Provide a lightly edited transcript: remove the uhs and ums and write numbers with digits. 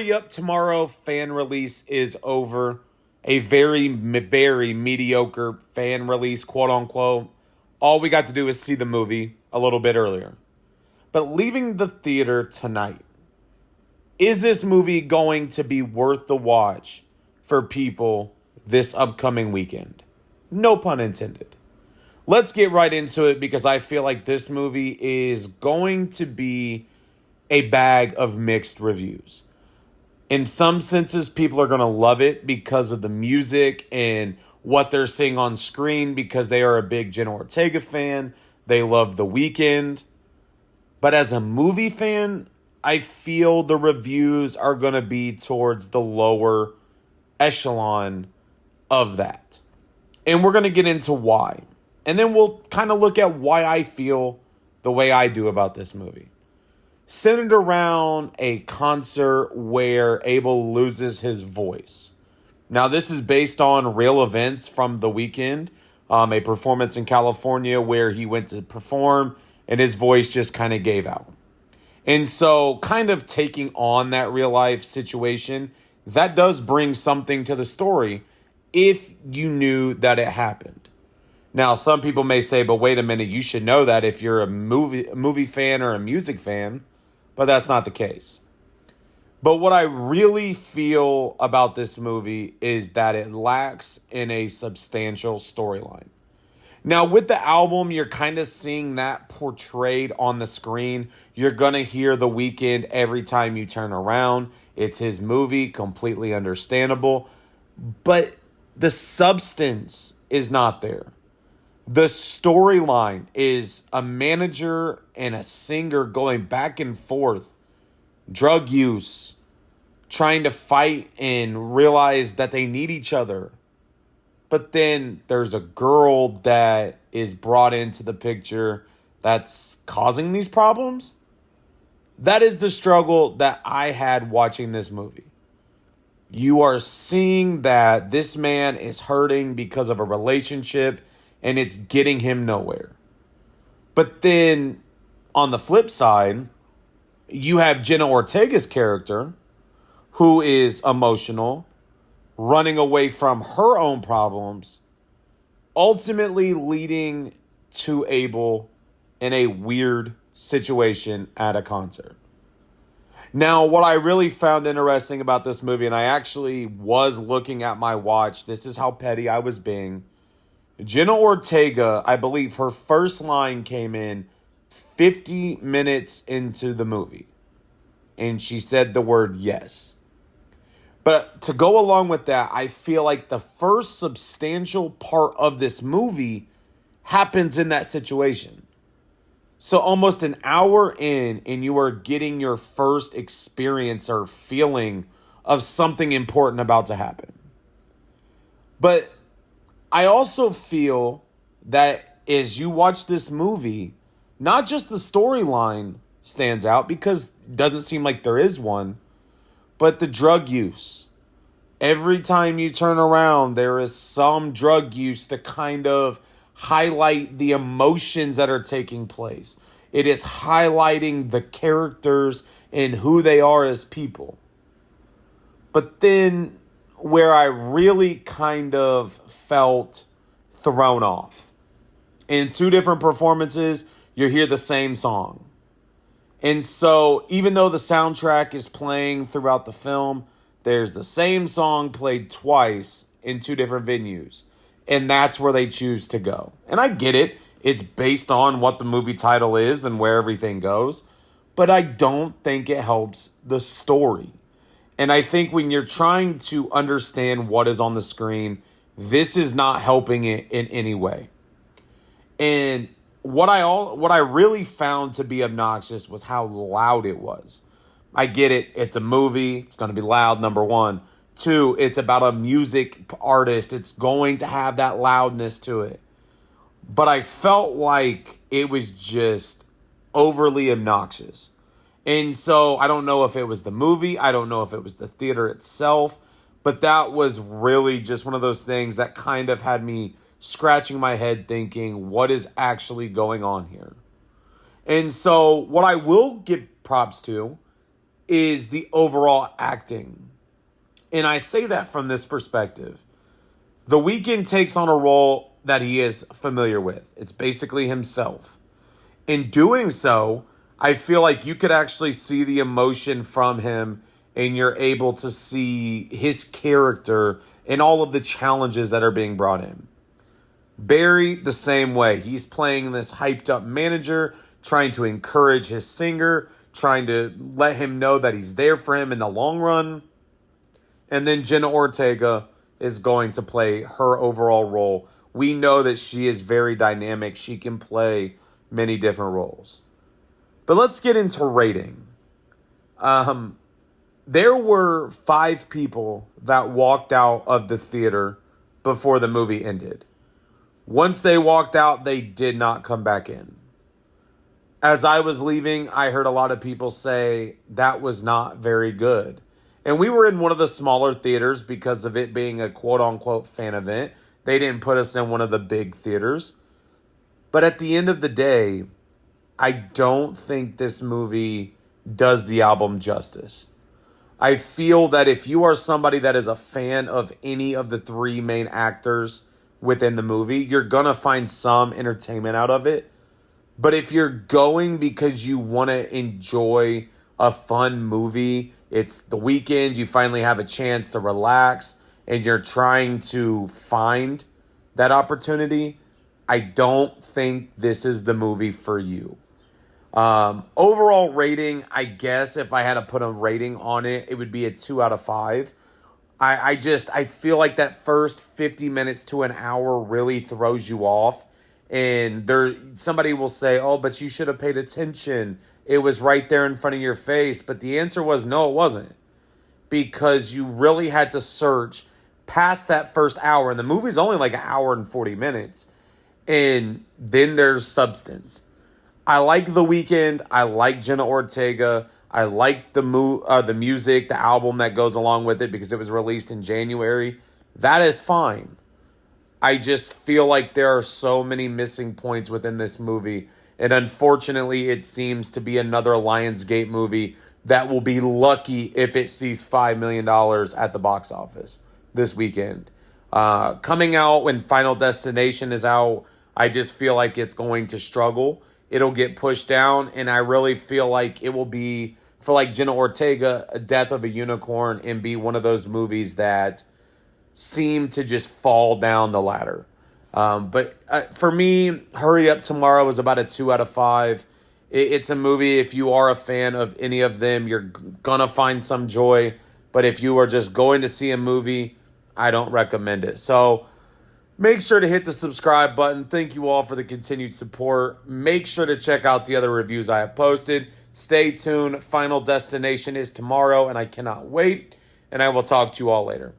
Hurry Up Tomorrow fan release is over. A very, very mediocre fan release, quote unquote. All we got to do is see the movie a little bit earlier. But leaving the theater tonight, is this movie going to be worth the watch for people this upcoming weekend? No pun intended. Let's get right into it because I feel like this movie is going to be a bag of mixed reviews. In some senses, people are going to love it because of the music and what they're seeing on screen because they are a big Jenna Ortega fan. They love The Weeknd. But as a movie fan, I feel the reviews are going to be towards the lower echelon of that. And we're going to get into why. And then we'll kind of look at why I feel the way I do about this movie. Centered around a concert where Abel loses his voice. Now, this is based on real events from The Weeknd, a performance in California where he went to perform and his voice just kind of gave out. And so kind of taking on that real life situation, that does bring something to the story if you knew that it happened. Now, some people may say, but wait a minute, you should know that if you're a movie fan or a music fan. But that's not the case. But what I really feel about this movie is that it lacks in a substantial storyline. Now, with the album, you're kind of seeing that portrayed on the screen. You're going to hear The Weeknd every time you turn around. It's his movie, completely understandable. But the substance is not there. The storyline is a manager and a singer going back and forth, drug use, trying to fight and realize that they need each other. But then there's a girl that is brought into the picture that's causing these problems. That is the struggle that I had watching this movie. You are seeing that this man is hurting because of a relationship and it's getting him nowhere. But then, on the flip side, you have Jenna Ortega's character, who is emotional, running away from her own problems, ultimately leading to Abel in a weird situation at a concert. Now, what I really found interesting about this movie, and I actually was looking at my watch, this is how petty I was being. Jenna Ortega, I believe her first line came in 50 minutes into the movie. And she said the word yes. But to go along with that, I feel like the first substantial part of this movie happens in that situation. So almost an hour in, and you are getting your first experience or feeling of something important about to happen. But I also feel that as you watch this movie, not just the storyline stands out because it doesn't seem like there is one, but the drug use. Every time you turn around, there is some drug use to kind of highlight the emotions that are taking place. It is highlighting the characters and who they are as people. But then where I really kind of felt thrown off. In two different performances, you hear the same song. And so even though the soundtrack is playing throughout the film, there's the same song played twice in two different venues. And that's where they choose to go. And I get it. It's based on what the movie title is and where everything goes. But I don't think it helps the story. And I think when you're trying to understand what is on the screen, this is not helping it in any way. And what I really found to be obnoxious was how loud it was. I get it. It's a movie. It's going to be loud, number one. Two, it's about a music artist. It's going to have that loudness to it. But I felt like it was just overly obnoxious. And so I don't know if it was the movie. I don't know if it was the theater itself. But that was really just one of those things that kind of had me scratching my head thinking, what is actually going on here? And so what I will give props to is the overall acting. And I say that from this perspective. The Weeknd takes on a role that he is familiar with. It's basically himself. In doing so, I feel like you could actually see the emotion from him, and you're able to see his character and all of the challenges that are being brought in. Barry, the same way. He's playing this hyped up manager, trying to encourage his singer, trying to let him know that he's there for him in the long run. And then Jenna Ortega is going to play her overall role. We know that she is very dynamic. She can play many different roles. But let's get into rating. There were 5 people that walked out of the theater before the movie ended. Once they walked out, they did not come back in. As I was leaving, I heard a lot of people say that was not very good. And we were in one of the smaller theaters because of it being a quote-unquote fan event. They didn't put us in one of the big theaters. But at the end of the day, I don't think this movie does the album justice. I feel that if you are somebody that is a fan of any of the 3 main actors within the movie, you're going to find some entertainment out of it. But if you're going because you want to enjoy a fun movie, it's the weekend, you finally have a chance to relax, and you're trying to find that opportunity, I don't think this is the movie for you. Overall rating, I guess if I had to put a rating on it, it would be a 2 out of 5. I feel like that first 50 minutes to an hour really throws you off. And somebody will say, oh, but you should have paid attention. It was right there in front of your face. But the answer was no, it wasn't. Because you really had to search past that first hour. And the movie's only like an hour and 40 minutes. And then there's substance. I like The Weeknd. I like Jenna Ortega. I like the music, the album that goes along with it because it was released in January. That is fine. I just feel like there are so many missing points within this movie. And unfortunately, it seems to be another Lionsgate movie that will be lucky if it sees $5 million at the box office this weekend. Coming out when Final Destination is out, I just feel like it's going to struggle. It'll get pushed down, and I really feel like it will be, for like Jenna Ortega, A Death of a Unicorn, and be one of those movies that seem to just fall down the ladder. But for me, Hurry Up Tomorrow is about a 2 out of 5. It's a movie, if you are a fan of any of them, you're going to find some joy. But if you are just going to see a movie, I don't recommend it. So make sure to hit the subscribe button. Thank you all for the continued support. Make sure to check out the other reviews I have posted. Stay tuned. Final Destination is tomorrow, and I cannot wait. And I will talk to you all later.